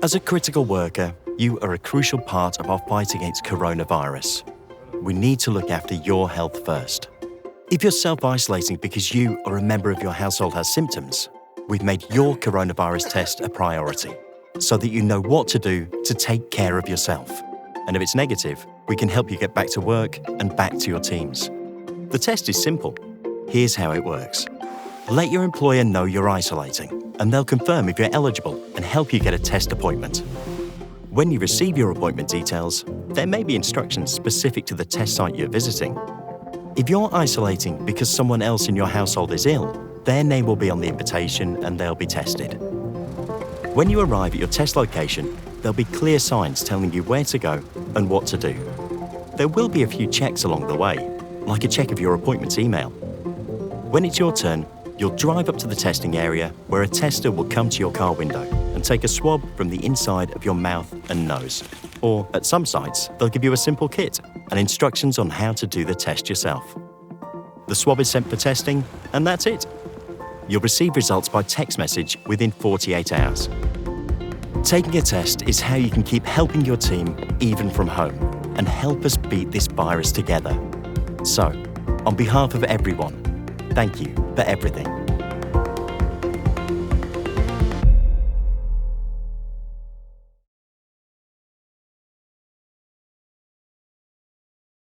As a critical worker, you are a crucial part of our fight against coronavirus. We need to look after your health first. If you're self-isolating because you or a member of your household has symptoms, we've made your coronavirus test a priority so that you know what to do to take care of yourself. And if it's negative, we can help you get back to work and back to your teams. The test is simple. Here's how it works. Let your employer know you're isolating, and they'll confirm if you're eligible and help you get a test appointment. When you receive your appointment details, there may be instructions specific to the test site you're visiting. If you're isolating because someone else in your household is ill, their name will be on the invitation and they'll be tested. When you arrive at your test location, there'll be clear signs telling you where to go and what to do. There will be a few checks along the way, like a check of your appointment email. When it's your turn, you'll drive up to the testing area where a tester will come to your car window and take a swab from the inside of your mouth and nose. Or at some sites, they'll give you a simple kit and instructions on how to do the test yourself. The swab is sent for testing, and that's it. You'll receive results by text message within 48 hours. Taking a test is how you can keep helping your team even from home and help us beat this virus together. So, on behalf of everyone, thank you for everything.